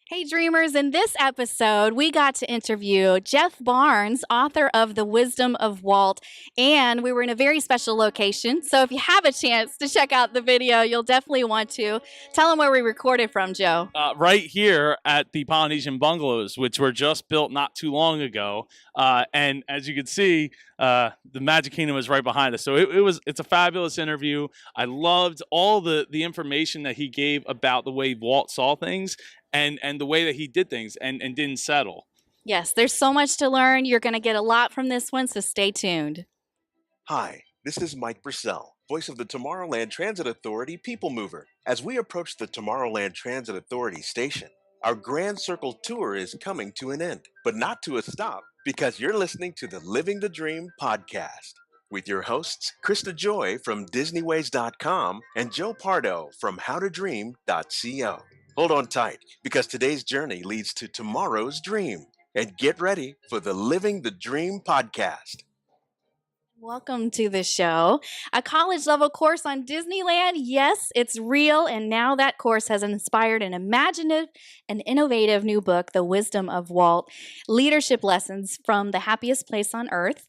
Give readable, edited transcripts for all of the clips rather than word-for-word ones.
Hey, dreamers. In this episode, we got to interview Jeff Barnes, author of The Wisdom of Walt, and we were in a very special location. So if you have a chance to check out the video, you'll definitely want to. Tell them where we recorded from, Joe. Right here at the Polynesian Bungalows, which were just built not too long ago. And as you can see, the Magic Kingdom is right behind us. So it's a fabulous interview. I loved all the information that he gave about the way Walt saw things and the way that he did things and didn't settle. Yes, there's so much to learn. You're going to get a lot from this one, so stay tuned. Hi, this is Mike Purcell, voice of the Tomorrowland Transit Authority People Mover. As we approach the Tomorrowland Transit Authority station, our Grand Circle tour is coming to an end, but not to a stop, because you're listening to the Living the Dream podcast with your hosts, Krista Joy from DisneyWays.com and Joe Pardo from HowToDream.co. Hold on tight, because today's journey leads to tomorrow's dream. And get ready for the Living the Dream podcast. Welcome to the show. A college level course on Disneyland. Yes, it's real. And now that course has inspired an imaginative and innovative new book, The Wisdom of Walt, Leadership Lessons from the Happiest Place on Earth.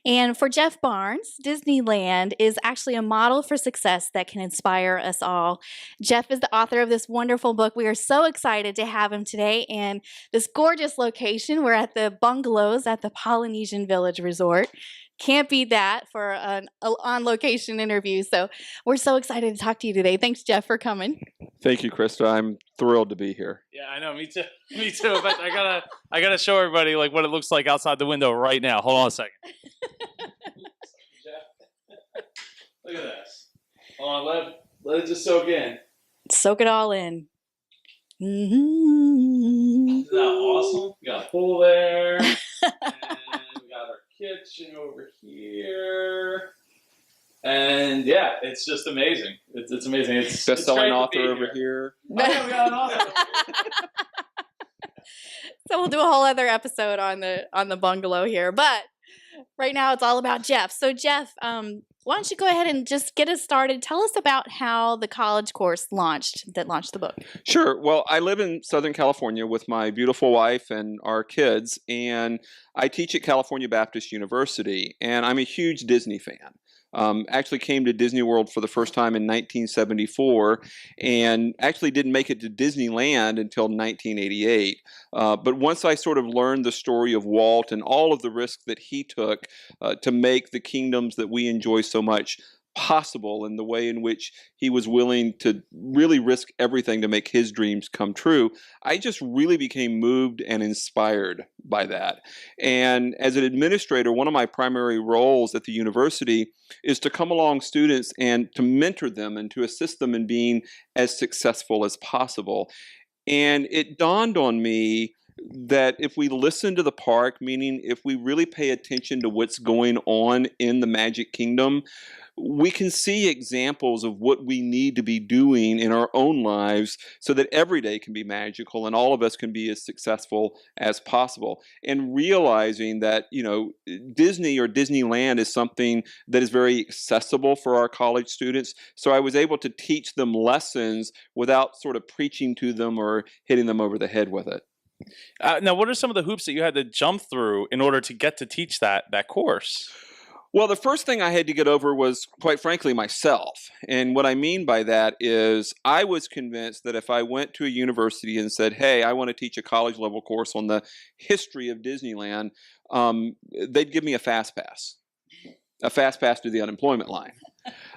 And for Jeff Barnes, Disneyland is actually a model for success that can inspire us all. Jeff is the author of this wonderful book. We are so excited to have him today in this gorgeous location. We're at the bungalows at the Polynesian Village Resort. Can't beat that for an on-location interview. So we're so excited to talk to you today. Thanks, Jeff, for coming. Thank you, Krista. I'm thrilled to be here. Yeah, I know. Me too. Me too. But I gotta show everybody like what it looks like outside the window right now. Hold on a second. Look at this. Hold on. Let it just soak in. Soak it all in. Isn't that awesome? We got a pool there. And we got our kitchen over here. And yeah, it's just amazing. It's amazing. It's best-selling author over here. Oh, yeah, we got an author. So we'll do a whole other episode on the bungalow here. But right now it's all about Jeff. So Jeff, why don't you go ahead and just get us started? Tell us about how the college course launched the book. Sure. Well, I live in Southern California with my beautiful wife and our kids, and I teach at California Baptist University, and I'm a huge Disney fan. Actually came to Disney World for the first time in 1974 and actually didn't make it to Disneyland until 1988. But once I sort of learned the story of Walt and all of the risks that he took to make the kingdoms that we enjoy so much possible, and the way in which he was willing to really risk everything to make his dreams come true, I just really became moved and inspired by that. And as an administrator, one of my primary roles at the university is to come along students and to mentor them and to assist them in being as successful as possible. And it dawned on me that if we listen to the park, meaning if we really pay attention to what's going on in the Magic Kingdom, we can see examples of what we need to be doing in our own lives so that every day can be magical and all of us can be as successful as possible. And realizing that, Disney or Disneyland is something that is very accessible for our college students. So I was able to teach them lessons without sort of preaching to them or hitting them over the head with it. Now, what are some of the hoops that you had to jump through in order to get to teach that course? Well, the first thing I had to get over was, quite frankly, myself. And what I mean by that is I was convinced that if I went to a university and said, hey, I want to teach a college-level course on the history of Disneyland, they'd give me a fast pass to the unemployment line.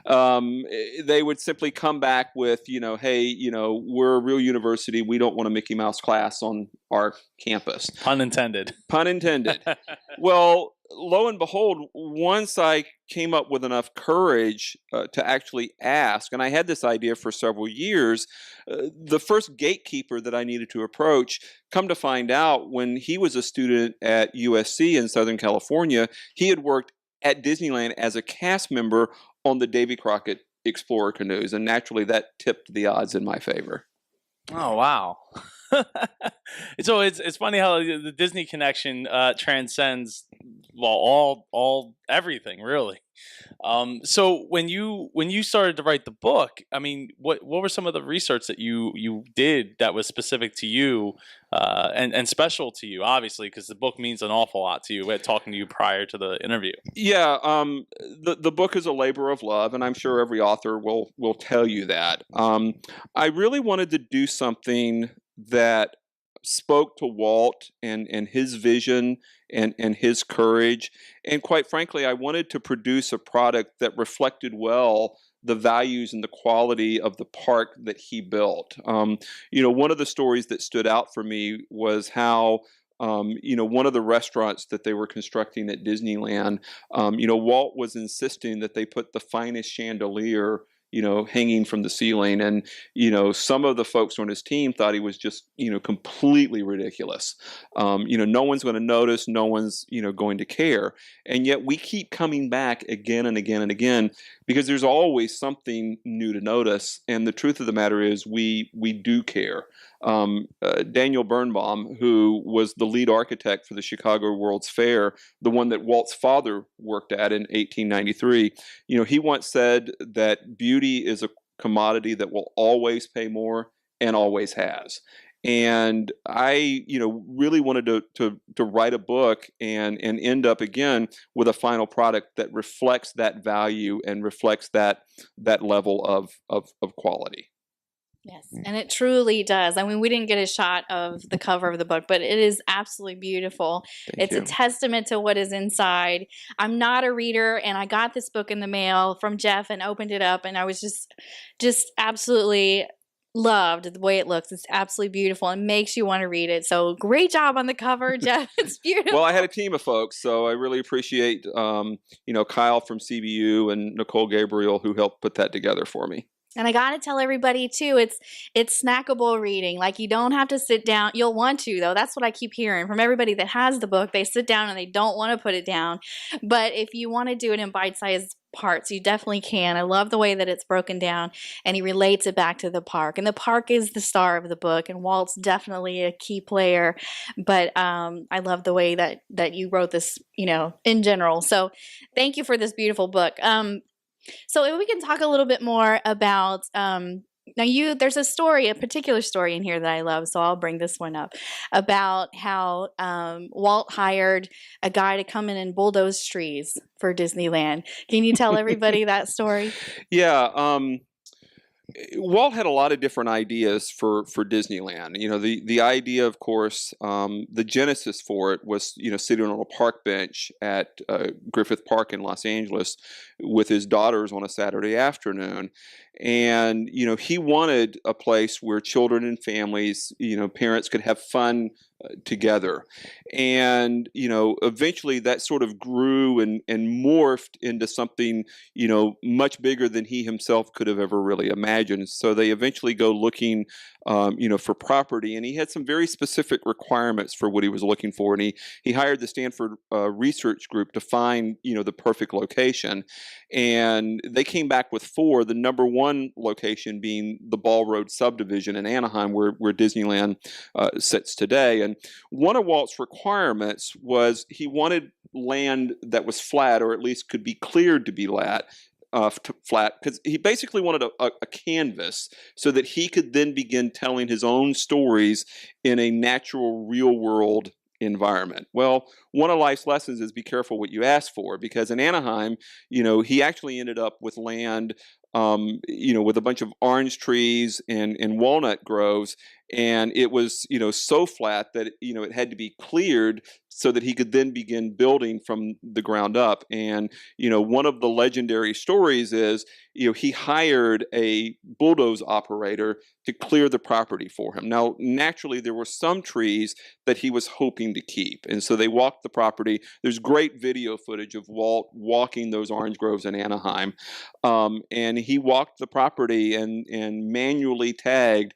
They would simply come back with, hey, we're a real university. We don't want a Mickey Mouse class on our campus. Pun intended. Pun intended. Well, lo and behold, once I came up with enough courage to actually ask, and I had this idea for several years, the first gatekeeper that I needed to approach, come to find out, when he was a student at USC in Southern California, he had worked at Disneyland as a cast member on the Davy Crockett Explorer canoes, and naturally that tipped the odds in my favor. Oh, wow. So it's funny how the Disney connection transcends well, all everything really. So when you started to write the book, I mean, what were some of the research that you did that was specific to you, and special to you, obviously, because the book means an awful lot to you. We had talking to you prior to the interview. Yeah, the book is a labor of love, and I'm sure every author will tell you that. I really wanted to do something that spoke to Walt and his vision and his courage, and quite frankly, I wanted to produce a product that reflected well the values and the quality of the park that he built. One of the stories that stood out for me was how one of the restaurants that they were constructing at Disneyland, Walt was insisting that they put the finest chandelier, hanging from the ceiling. And, some of the folks on his team thought he was just, completely ridiculous. No one's going to notice, no one's, going to care. And yet we keep coming back again and again and again because there's always something new to notice. And the truth of the matter is we do care. Daniel Birnbaum, who was the lead architect for the Chicago World's Fair, the one that Walt's father worked at in 1893, he once said that beauty is a commodity that will always pay more and always has. And I, really wanted to write a book and end up again with a final product that reflects that value and reflects that level of quality. Yes, and it truly does. I mean, we didn't get a shot of the cover of the book, but it is absolutely beautiful. Thank It's you. a testament to what is inside. I'm not a reader, and I got this book in the mail from Jeff and opened it up, and I was just absolutely loved the way it looks. It's absolutely beautiful and makes you want to read it. So great job on the cover, Jeff. It's beautiful. Well, I had a team of folks, so I really appreciate Kyle from CBU and Nicole Gabriel who helped put that together for me. And I got to tell everybody too, it's snackable reading. Like, you don't have to sit down. You'll want to, though. That's what I keep hearing from everybody that has the book. They sit down and they don't want to put it down. But if you want to do it in bite-sized parts, you definitely can. I love the way that it's broken down, and he relates it back to the park. And the park is the star of the book, and Walt's definitely a key player. But I love the way that you wrote this, in general. So thank you for this beautiful book. So if we can talk a little bit more about there's a particular story in here that I love, so I'll bring this one up about how Walt hired a guy to come in and bulldoze trees for Disneyland. Can you tell everybody that story? Yeah. Walt had a lot of different ideas for Disneyland. The idea, of course, the genesis for it was, sitting on a park bench at Griffith Park in Los Angeles with his daughters on a Saturday afternoon. And, he wanted a place where children and families, parents could have fun together. And, eventually that sort of grew and morphed into something, much bigger than he himself could have ever really imagined. So they eventually go looking, for property, and he had some very specific requirements for what he was looking for. And he hired the Stanford research group to find, the perfect location. And they came back with 4, the number 1 location being the Ball Road subdivision in Anaheim, where Disneyland sits today. And one of Walt's requirements was he wanted land that was flat, or at least could be cleared to be flat, because he basically wanted a canvas so that he could then begin telling his own stories in a natural, real-world environment. Well, one of life's lessons is be careful what you ask for, because in Anaheim, he actually ended up with land, with a bunch of orange trees and walnut groves, and it was, so flat that, it had to be cleared so that he could then begin building from the ground up. And, one of the legendary stories is, he hired a bulldoze operator to clear the property for him. Now, naturally, there were some trees that he was hoping to keep. And so they walked the property. There's great video footage of Walt walking those orange groves in Anaheim. And he walked the property and manually tagged,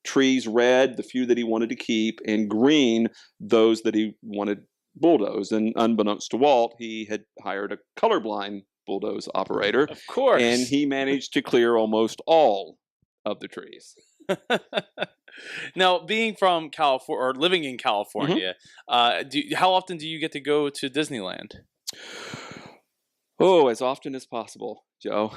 trees red, the few that he wanted to keep, and green, those that he wanted bulldozed. And unbeknownst to Walt, he had hired a colorblind bulldoze operator. Of course. And he managed to clear almost all of the trees. Now, being from California or living in Mhm. California, how often do you get to go to Disneyland? Oh, as often as possible, Joe.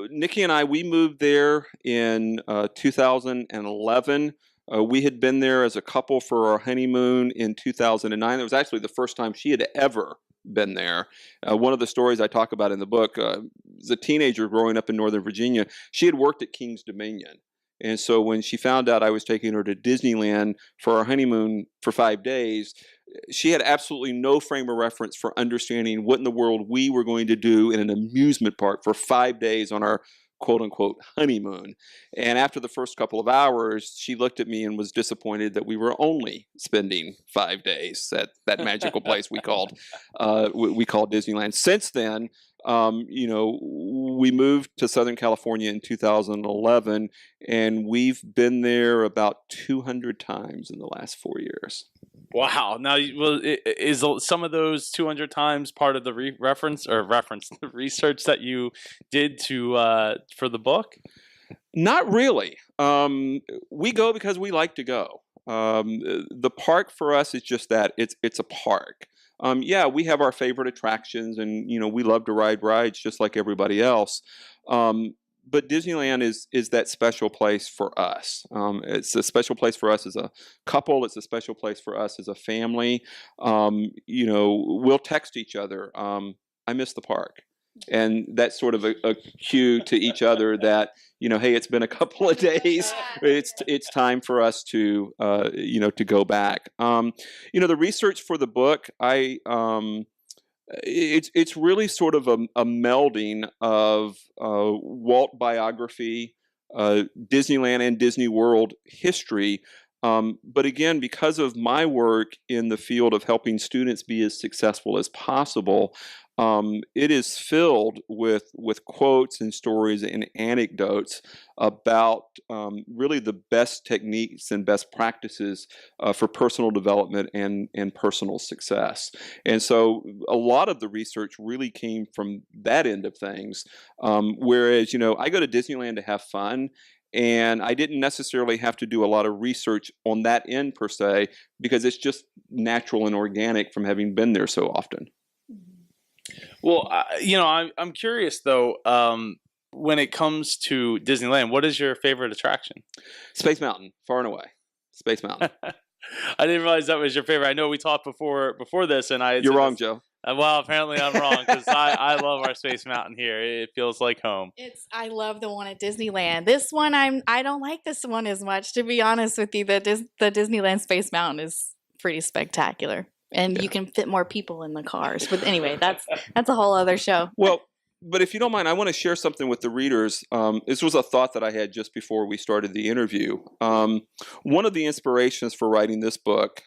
Nikki and I, we moved there in 2011. We had been there as a couple for our honeymoon in 2009. It was actually the first time she had ever been there. One of the stories I talk about in the book, as a teenager growing up in Northern Virginia, she had worked at King's Dominion. And so when she found out I was taking her to Disneyland for our honeymoon for 5 days, she had absolutely no frame of reference for understanding what in the world we were going to do in an amusement park for 5 days on our quote unquote honeymoon. And after the first couple of hours, she looked at me and was disappointed that we were only spending 5 days at that magical place we called Disneyland. Since then, we moved to Southern California in 2011, and we've been there about 200 times in the last 4 years. Wow. Now, is some of those 200 times part of the reference the research that you did for the book? Not really. We go because we like to go. The park for us is just that. It's a park. Yeah, we have our favorite attractions, and we love to ride rides just like everybody else. But Disneyland is that special place for us. It's a special place for us as a couple. It's a special place for us as a family. We'll text each other. I miss the park. And that's sort of a cue to each other that, hey, it's been a couple of days. It's time for us to go back. The research for the book, it's really sort of a melding of Walt biography, Disneyland and Disney World history. But again, because of my work in the field of helping students be as successful as possible, it is filled with quotes and stories and anecdotes about really the best techniques and best practices for personal development and personal success. And so a lot of the research really came from that end of things. Whereas, I go to Disneyland to have fun. And I didn't necessarily have to do a lot of research on that end per se, because it's just natural and organic from having been there so often. Well, I'm curious though. When it comes to Disneyland, what is your favorite attraction? Space Mountain, far and away. Space Mountain. I didn't realize that was your favorite. I know we talked before this, and You're wrong, Joe. Well, apparently I'm wrong, because I love our Space Mountain here. It feels like home. I love the one at Disneyland. This one I don't like this one as much, to be honest with you. The Disneyland Space Mountain is pretty spectacular, and you can fit more people in the cars. But anyway, that's a whole other show. Well, but if you don't mind, I want to share something with the readers. This was a thought that I had just before we started the interview. One of the inspirations for writing this book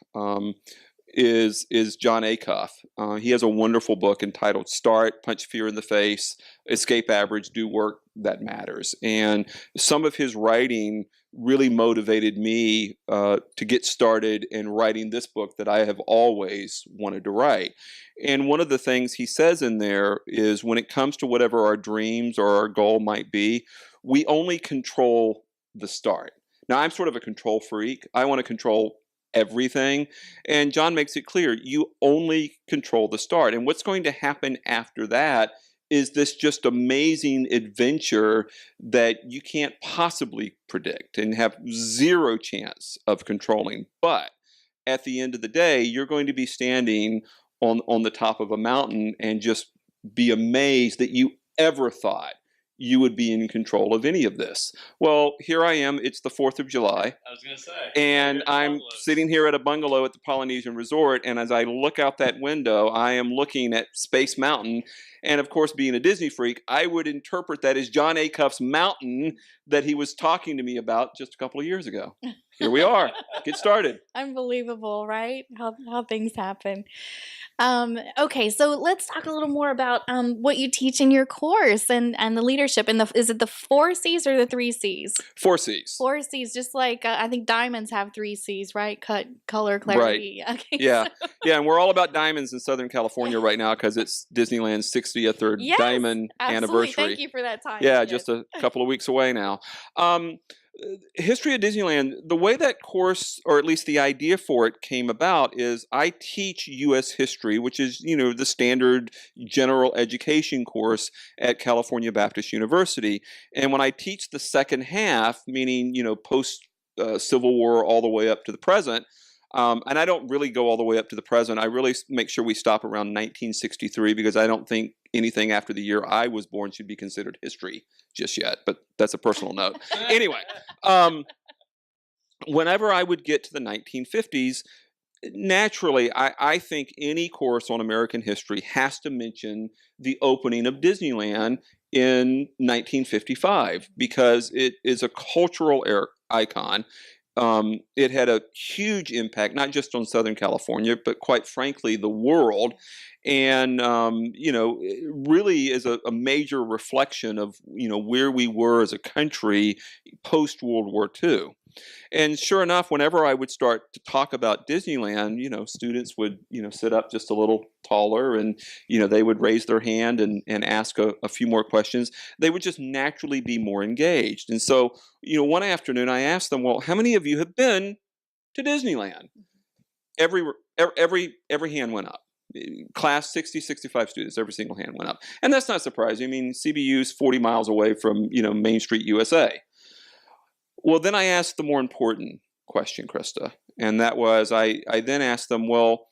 is John Acuff. He has a wonderful book entitled Start, Punch Fear in the Face, Escape Average, Do Work That Matters. And some of his writing really motivated me to get started in writing this book that I have always wanted to write. And one of the things he says in there is, when it comes to whatever our dreams or our goal might be, we only control the start. Now, I'm sort of a control freak. I want to control everything. And John makes it clear, you only control the start. And what's going to happen after that is this just amazing adventure that you can't possibly predict and have zero chance of controlling. But at the end of the day, you're going to be standing on the top of a mountain and just be amazed that you ever thought you would be in control of any of this. Well, here I am. It's the 4th of July. I was going to say. And I'm sitting here at a bungalow at the Polynesian Resort, and as I look out that window, I am looking at Space Mountain. And of course, being a Disney freak, I would interpret that as John Acuff's mountain that he was talking to me about just a couple of years ago. Here we are. Get started. Unbelievable, right? How things happen. Okay, so let's talk a little more about what you teach in your course and the leadership. And is it the 4 C's or the 3 C's? 4 C's. 4 C's, just like I think diamonds have 3 C's, right? Cut, color, clarity. Right. Okay, yeah. Yeah, and we're all about diamonds in Southern California right now because it's Disneyland's 60th diamond absolutely. anniversary. Thank you for that time. Yeah, Yes. just a couple of weeks away now. History of Disneyland, the way that course, or at least the idea for it, came about is I teach U.S. history, which is, the standard general education course at California Baptist University. And when I teach the second half, meaning, post Civil War all the way up to the present, and I don't really go all the way up to the present. I really make sure we stop around 1963 because I don't think anything after the year I was born should be considered history just yet. But that's a personal note. Anyway, whenever I would get to the 1950s, naturally, I think any course on American history has to mention the opening of Disneyland in 1955 because it is a cultural icon. It had a huge impact, not just on Southern California, but quite frankly, the world. And, it really is a major reflection of, where we were as a country post World War II. And sure enough, whenever I would start to talk about Disneyland, students would, sit up just a little taller and, they would raise their hand and ask a few more questions. They would just naturally be more engaged. And so, one afternoon I asked them, well, how many of you have been to Disneyland? Every hand went up. Class 60, 65 students, every single hand went up. And that's not surprising. I mean, CBU is 40 miles away from, Main Street, USA. Well, then I asked the more important question, Krista, and that was I then asked them, well,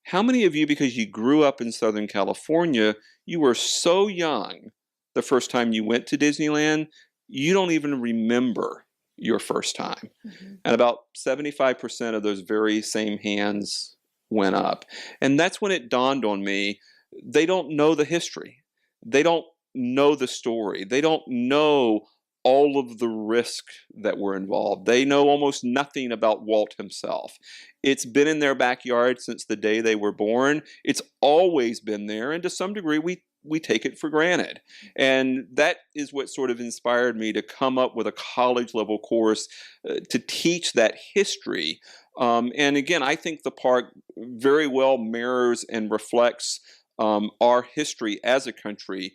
how many of you, because you grew up in Southern California, you were so young the first time you went to Disneyland, you don't even remember your first time? Mm-hmm. And about 75% of those very same hands went up. And that's when it dawned on me, they don't know the history. They don't know the story. They don't know all of the risk that were involved. They know almost nothing about Walt himself. It's been in their backyard since the day they were born. It's always been there, and to some degree, we take it for granted. And that is what sort of inspired me to come up with a college-level course to teach that history. And again, I think the park very well mirrors and reflects our history as a country,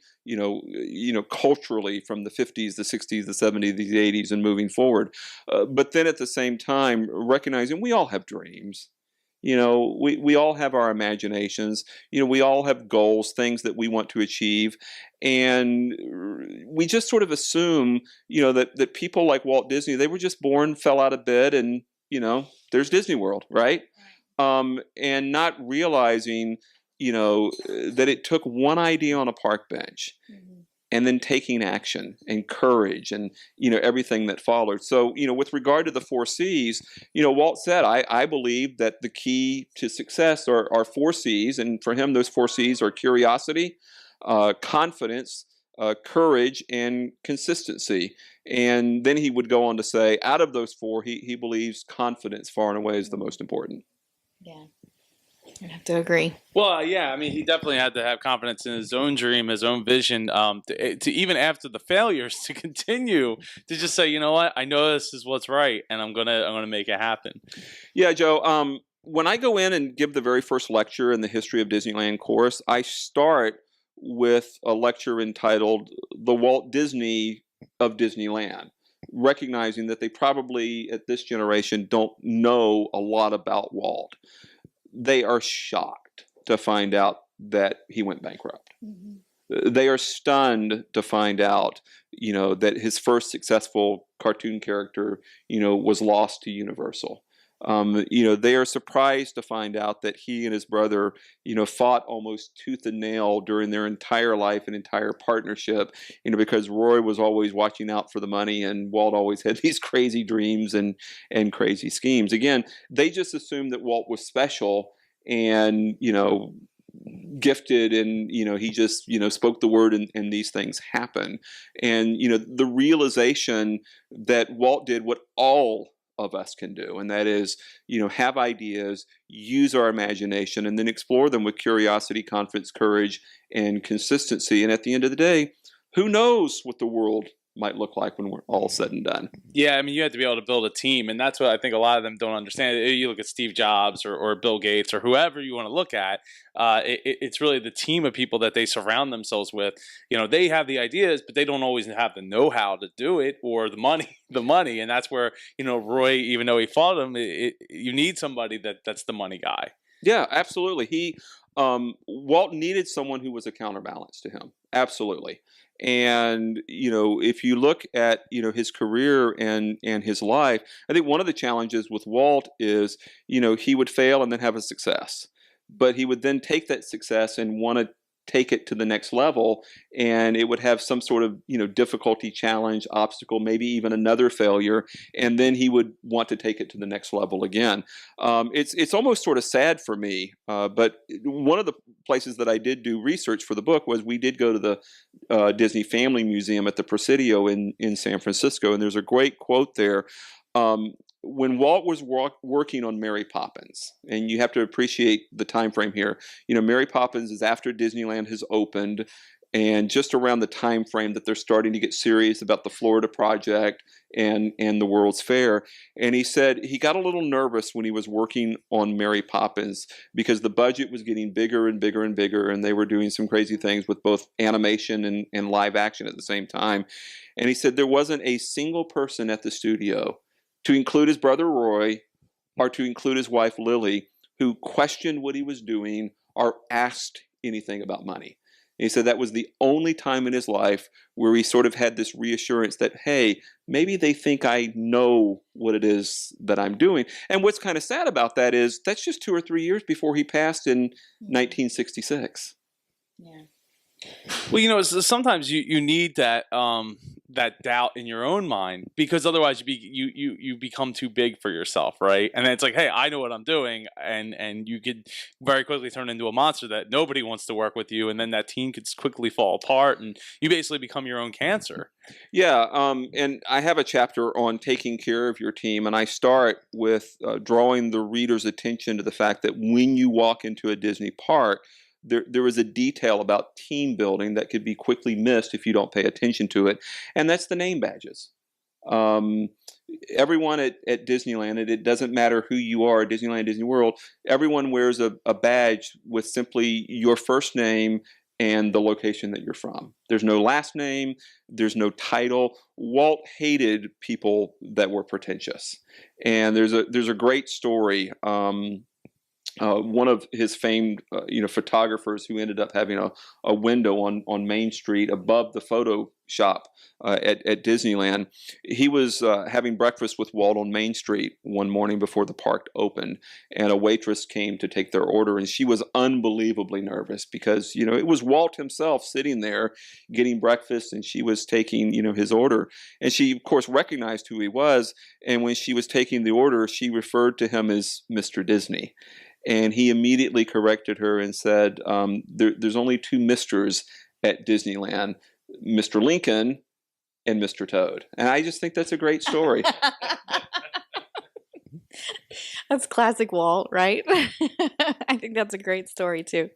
culturally from the 50s, the 60s, the 70s, the 80s, and moving forward. But then at the same time, recognizing we all have dreams. We all have our imaginations. We all have goals, things that we want to achieve. And we just sort of assume, that people like Walt Disney, they were just born, fell out of bed, and, there's Disney World, right? And not realizing that it took one idea on a park bench mm-hmm. and then taking action and courage and, everything that followed. So, with regard to the 4 C's, Walt said, I believe that the key to success are 4 C's. And for him, those 4 C's are curiosity, confidence, courage, and consistency. And then he would go on to say, out of those 4, he believes confidence far and away is the most important. Yeah. I have to agree. Well, yeah, I mean, he definitely had to have confidence in his own dream, his own vision, to even after the failures, to continue to just say, you know what, I know this is what's right, and I'm gonna make it happen. Yeah, Joe. When I go in and give the very first lecture in the History of Disneyland course, I start with a lecture entitled "The Walt Disney of Disneyland," recognizing that they probably at this generation don't know a lot about Walt. They are shocked to find out that he went bankrupt. Mm-hmm. They are stunned to find out, that his first successful cartoon character, was lost to Universal. They are surprised to find out that he and his brother, fought almost tooth and nail during their entire life and entire partnership, because Roy was always watching out for the money and Walt always had these crazy dreams and crazy schemes. Again, they just assumed that Walt was special and, gifted and, he just, spoke the word and these things happen. And, the realization that Walt did what all of us can do, and that is, have ideas, use our imagination, and then explore them with curiosity, confidence, courage, and consistency. And at the end of the day, who knows what the world might look like when we're all said and done. Yeah, I mean, you have to be able to build a team, and that's what I think a lot of them don't understand. You look at Steve Jobs or Bill Gates or whoever you want to look at. It's really the team of people that they surround themselves with. They have the ideas, but they don't always have the know-how to do it or the money, and that's where Roy, even though he fought him, you need somebody that's the money guy. Yeah, absolutely. Walt needed someone who was a counterbalance to him. Absolutely. And if you look at his career and his life, I think one of the challenges with Walt is he would fail and then have a success, but he would then take that success and want to take it to the next level, and it would have some sort of difficulty, challenge, obstacle, maybe even another failure, and then he would want to take it to the next level again. It's almost sort of sad for me, but one of the places that I did do research for the book was we did go to the Disney Family Museum at the Presidio in San Francisco, and there's a great quote there. When Walt was working on Mary Poppins, and you have to appreciate the time frame here, Mary Poppins is after Disneyland has opened, and just around the time frame that they're starting to get serious about the Florida project and the World's Fair. And he said he got a little nervous when he was working on Mary Poppins because the budget was getting bigger and bigger and bigger, and they were doing some crazy things with both animation and live action at the same time. And he said there wasn't a single person at the studio, to include his brother Roy or to include his wife Lily, who questioned what he was doing or asked anything about money. And he said that was the only time in his life where he sort of had this reassurance that, hey, maybe they think I know what it is that I'm doing. And what's kind of sad about that is that's just 2 or 3 years before he passed in 1966. Yeah. Well, sometimes you need that that doubt in your own mind, because otherwise you become too big for yourself, right? And then it's like, hey, I know what I'm doing, and you could very quickly turn into a monster that nobody wants to work with you, and then that team could quickly fall apart, and you basically become your own cancer. Yeah, and I have a chapter on taking care of your team, and I start with drawing the reader's attention to the fact that when you walk into a Disney park, there is a detail about team building that could be quickly missed if you don't pay attention to it, and that's the name badges. Everyone at Disneyland, and it doesn't matter who you are at Disneyland, Disney World, everyone wears a badge with simply your first name and the location that you're from. There's no last name, there's no title. Walt hated people that were pretentious, and there's a great story. One of his famed, photographers who ended up having a window on Main Street above the photo shop at Disneyland. He was having breakfast with Walt on Main Street one morning before the park opened, and a waitress came to take their order, and she was unbelievably nervous because, it was Walt himself sitting there getting breakfast, and she was taking, his order. And she, of course, recognized who he was, and when she was taking the order, she referred to him as Mr. Disney. And he immediately corrected her and said, there's only 2 Misters at Disneyland, Mr. Lincoln and Mr. Toad. And I just think that's a great story. That's classic Walt, right? I think that's a great story too.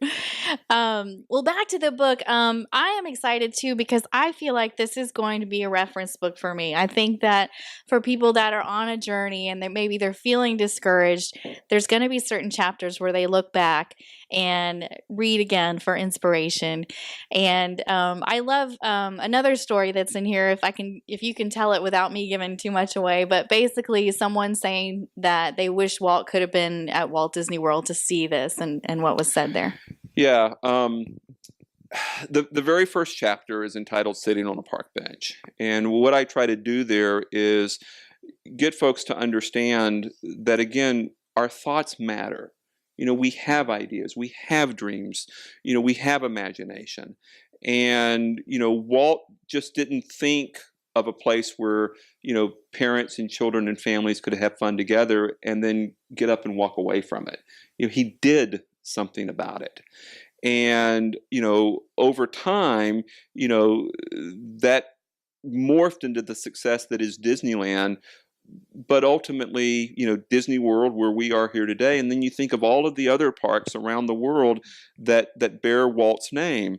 Well, back to the book. I am excited too because I feel like this is going to be a reference book for me. I think that for people that are on a journey and that maybe they're feeling discouraged, there's going to be certain chapters where they look back and read again for inspiration. And I love another story that's in here, if you can tell it without me giving too much away, but basically someone saying that they wish Walt could have been at Walt Disney World to see this and what was said there. Yeah. The very first chapter is entitled Sitting on a Park Bench. And what I try to do there is get folks to understand that, again, our thoughts matter. We have ideas, we have dreams, we have imagination. And, Walt just didn't think of a place where, parents and children and families could have fun together and then get up and walk away from it. He did something about it. And, over time, that morphed into the success that is Disneyland. But ultimately, Disney World, where we are here today, and then you think of all of the other parks around the world that bear Walt's name.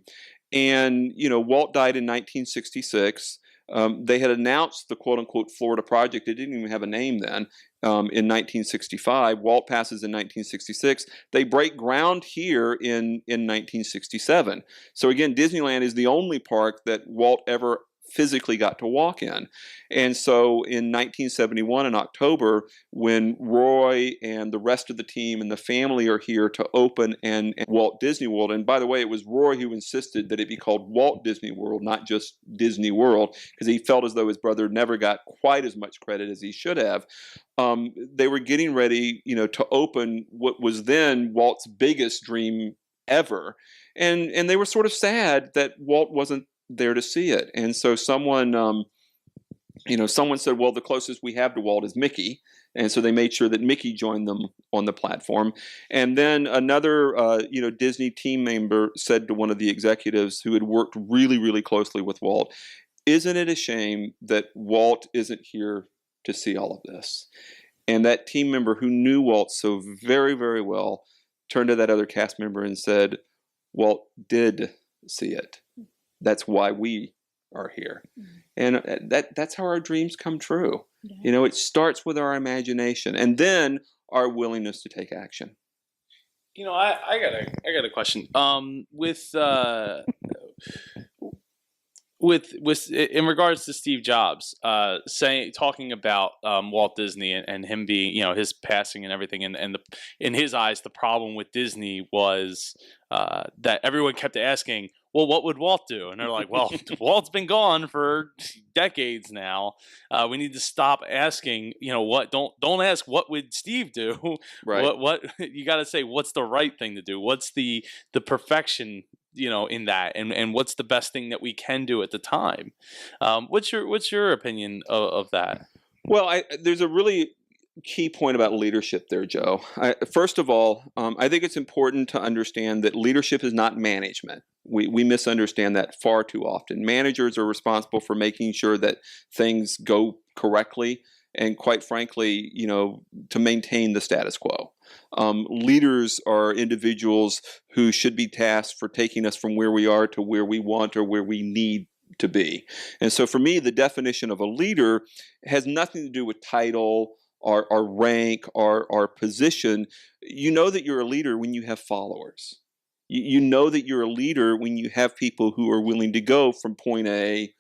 And, Walt died in 1966. They had announced the quote-unquote Florida Project. It didn't even have a name then. In 1965, Walt passes in 1966. They break ground here in 1967. So again, Disneyland is the only park that Walt ever physically got to walk in. And so in 1971 in October, when Roy and the rest of the team and the family are here to open and Walt Disney World, and by the way, it was Roy who insisted that it be called Walt Disney World, not just Disney World, because he felt as though his brother never got quite as much credit as he should have. They were getting ready, to open what was then Walt's biggest dream ever. And they were sort of sad that Walt wasn't there to see it. And so someone said, well, the closest we have to Walt is Mickey. And so they made sure that Mickey joined them on the platform. And then another, Disney team member said to one of the executives who had worked really, really closely with Walt, isn't it a shame that Walt isn't here to see all of this? And that team member who knew Walt so very, very well turned to that other cast member and said, Walt did see it. That's why we are here. And that's how our dreams come true. Yeah. It starts with our imagination and then our willingness to take action. I got a question. With in regards to Steve Jobs, talking about Walt Disney and him being, his passing and everything, and in his eyes, the problem with Disney was that everyone kept asking, well, what would Walt do? And they're like, well, Walt's been gone for decades now. We need to stop asking, what don't ask what would Steve do? Right. What you got to say, what's the right thing to do? What's the perfection, in that, and what's the best thing that we can do at the time? What's your opinion of that? Well, there's a really key point about leadership there, Joe. First of all, I think it's important to understand that leadership is not management. We misunderstand that far too often. Managers are responsible for making sure that things go correctly and, quite frankly, to maintain the status quo. Leaders are individuals who should be tasked for taking us from where we are to where we want or where we need to be. And so for me, the definition of a leader has nothing to do with title, our rank, our position. You know that you're a leader when you have followers. You know that you're a leader when you have people who are willing to go from point A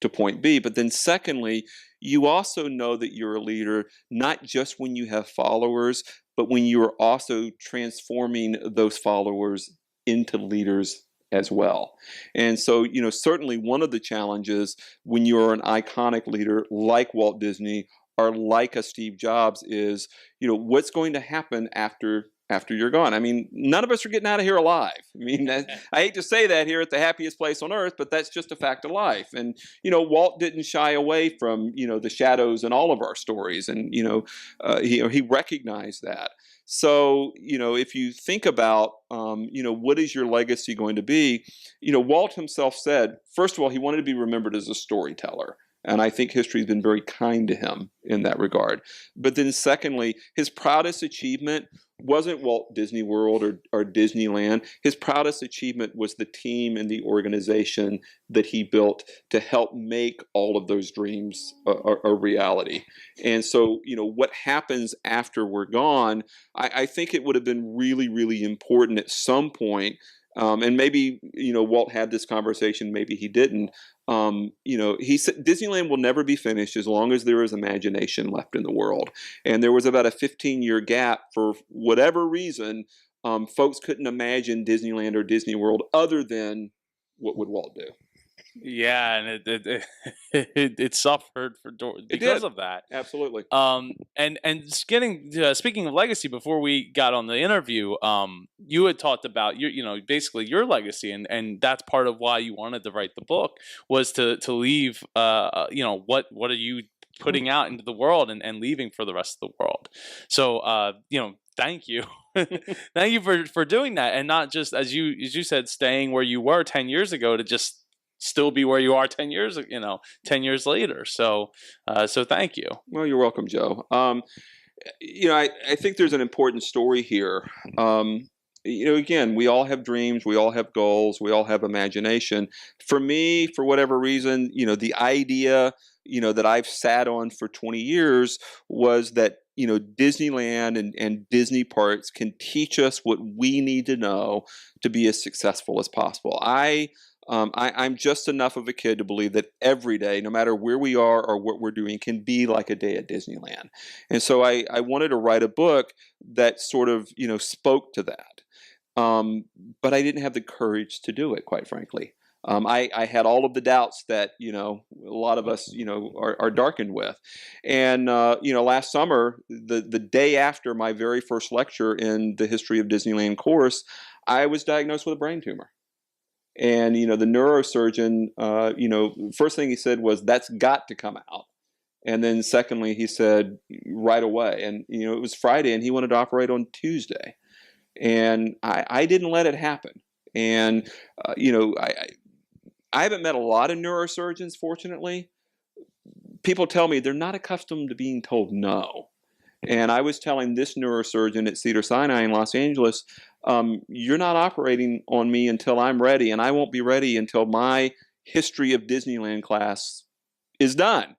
to point B. But then secondly, you also know that you're a leader not just when you have followers, but when you are also transforming those followers into leaders as well. And so, certainly one of the challenges when you're an iconic leader like Walt Disney or like a Steve Jobs is, what's going to happen after you're gone. I mean, none of us are getting out of here alive. I mean, I hate to say that here at the happiest place on earth, but that's just a fact of life. And, Walt didn't shy away from, the shadows in all of our stories. And, he recognized that. So, if you think about, what is your legacy going to be? Walt himself said, first of all, he wanted to be remembered as a storyteller. And I think history has been very kind to him in that regard. But then secondly, his proudest achievement wasn't Walt Disney World or Disneyland. His proudest achievement was the team and the organization that he built to help make all of those dreams a reality. And so, what happens after we're gone, I think it would have been really, really important at some point. And maybe, Walt had this conversation, maybe he didn't. He said Disneyland will never be finished as long as there is imagination left in the world. And there was about a 15-year gap for whatever reason. Folks couldn't imagine Disneyland or Disney World other than what would Walt do. Yeah, and it suffered because of that. Absolutely. And speaking of legacy, before we got on the interview, you had talked about basically your legacy, and that's part of why you wanted to write the book was to leave what are you putting out into the world and leaving for the rest of the world. So thank you. Thank you for doing that, and not just as you said, staying where you were 10 years ago to just still be where you are 10 years later. So thank you. Well, you're welcome, Joe. I think there's an important story here. again, we all have dreams, we all have goals, we all have imagination. For me, for whatever reason, the idea, that I've sat on for 20 years was that, Disneyland and Disney parks can teach us what we need to know to be as successful as possible. I'm just enough of a kid to believe that every day, no matter where we are or what we're doing, can be like a day at Disneyland. And so I wanted to write a book that sort of, spoke to that. But I didn't have the courage to do it, quite frankly. I had all of the doubts that, a lot of us, are darkened with. And, last summer, the day after my very first lecture in the History of Disneyland course, I was diagnosed with a brain tumor. And, the neurosurgeon, first thing he said was, that's got to come out. And then secondly, he said, right away. And, it was Friday and he wanted to operate on Tuesday. And I didn't let it happen. And, I haven't met a lot of neurosurgeons, fortunately. People tell me they're not accustomed to being told no. And I was telling this neurosurgeon at Cedars-Sinai in Los Angeles, you're not operating on me until I'm ready, and I won't be ready until my History of Disneyland class is done.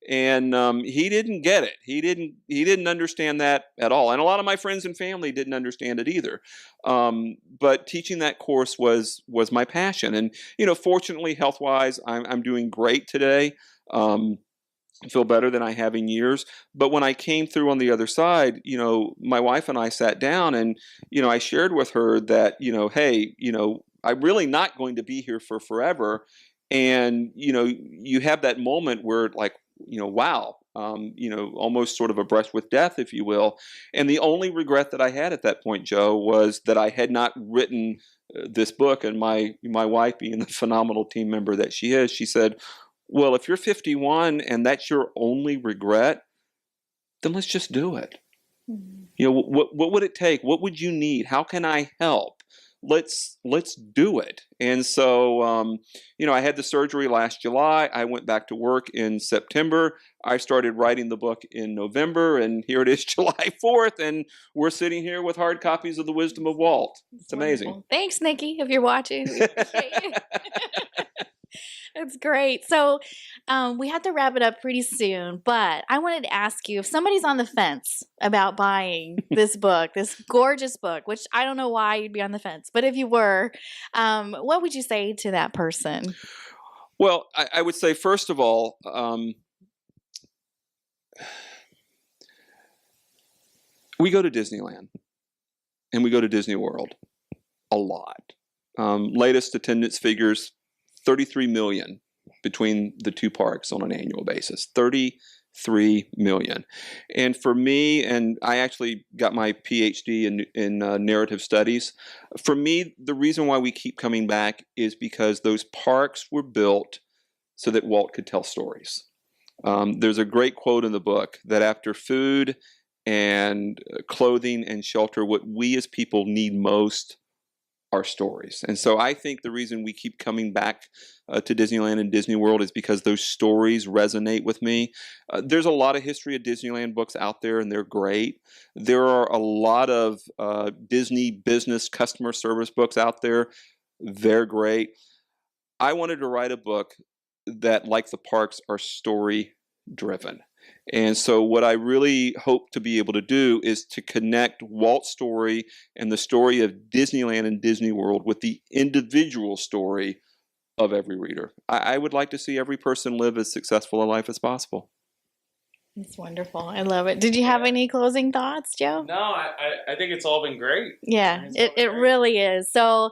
And he didn't get it. He didn't understand that at all. And a lot of my friends and family didn't understand it either. But teaching that course was my passion. And fortunately, health-wise, I'm doing great today. I feel better than I have in years. But when I came through on the other side, my wife and I sat down and, I shared with her that, hey, I'm really not going to be here for forever. And, you have that moment where like, wow, almost sort of a brush with death, if you will. And the only regret that I had at that point, Joe, was that I had not written this book. And my wife, being the phenomenal team member that she is, she said, well, if you're 51 and that's your only regret, then let's just do it. Mm-hmm. What would it take? What would you need? How can I help? Let's do it. And so, I had the surgery last July. I went back to work in September. I started writing the book in November, and here it is July 4th, and we're sitting here with hard copies of The Wisdom of Walt. It's amazing. Wonderful. Thanks, Nikki, if you're watching. We appreciate you. It's great. So we have to wrap it up pretty soon, but I wanted to ask you, if somebody's on the fence about buying this book, this gorgeous book, which I don't know why you'd be on the fence, but if you were, what would you say to that person? Well, I would say, first of all, we go to Disneyland and we go to Disney World a lot. Latest attendance figures, 33 million between the two parks on an annual basis. 33 million. And for me, and I actually got my PhD in narrative studies. For me, the reason why we keep coming back is because those parks were built so that Walt could tell stories. There's a great quote in the book that after food and clothing and shelter, what we as people need most are stories. And so I think the reason we keep coming back to Disneyland and Disney World is because those stories resonate with me. There's a lot of History of Disneyland books out there, and they're great. There are a lot of Disney business customer service books out there. They're great. I wanted to write a book that, like the parks, are story driven. And so what I really hope to be able to do is to connect Walt's story and the story of Disneyland and Disney World with the individual story of every reader. I would like to see every person live as successful a life as possible. That's wonderful. I love it. Did you have any closing thoughts, Joe? No, I think it's all been great. Yeah, it really is. So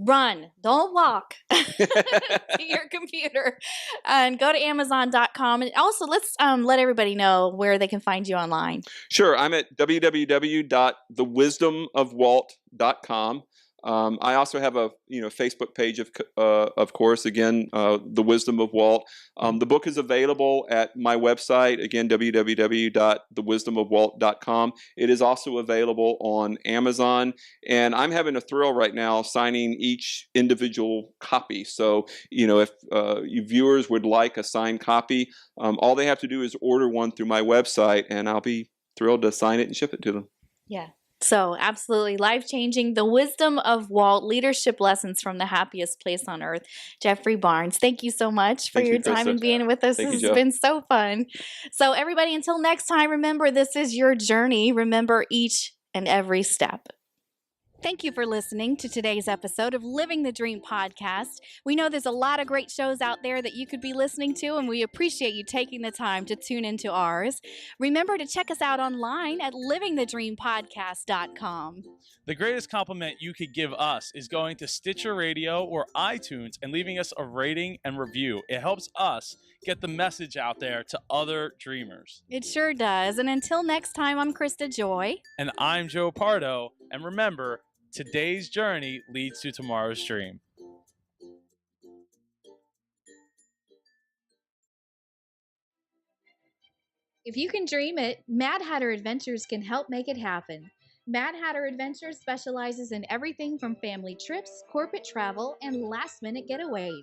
run, don't walk to your computer and go to Amazon.com. And also let's let everybody know where they can find you online. Sure. I'm at www.thewisdomofwalt.com. I also have a Facebook page of course, again, The Wisdom of Walt. The book is available at my website, again, www.thewisdomofwalt.com. It is also available on Amazon, and I'm having a thrill right now signing each individual copy. So, if you viewers would like a signed copy, all they have to do is order one through my website, and I'll be thrilled to sign it and ship it to them. Yeah. So, absolutely life changing. The wisdom of Walt, leadership lessons from the happiest place on earth. Jeffrey Barnes, thank you so much for Thank you, your time Krista. and being with us. Thank you, This has Joe. been so fun. So, everybody, until next time, remember this is your journey. Remember each and every step. Thank you for listening to today's episode of Living the Dream podcast. We know there's a lot of great shows out there that you could be listening to, and we appreciate you taking the time to tune into ours. Remember to check us out online at livingthedreampodcast.com. The greatest compliment you could give us is going to Stitcher Radio or iTunes and leaving us a rating and review. It helps us get the message out there to other dreamers. It sure does. And until next time, I'm Krista Joy. And I'm Joe Pardo. And remember, today's journey leads to tomorrow's dream. If you can dream it, Mad Hatter Adventures can help make it happen. Mad Hatter Adventures specializes in everything from family trips, corporate travel, and last-minute getaways.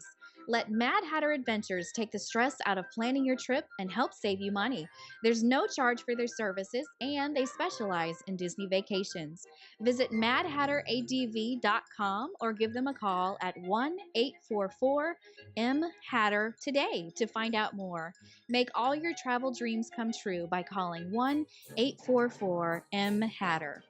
Let Mad Hatter Adventures take the stress out of planning your trip and help save you money. There's no charge for their services, and they specialize in Disney vacations. Visit madhatteradv.com or give them a call at 1-844-M-HATTER today to find out more. Make all your travel dreams come true by calling 1-844-M-HATTER.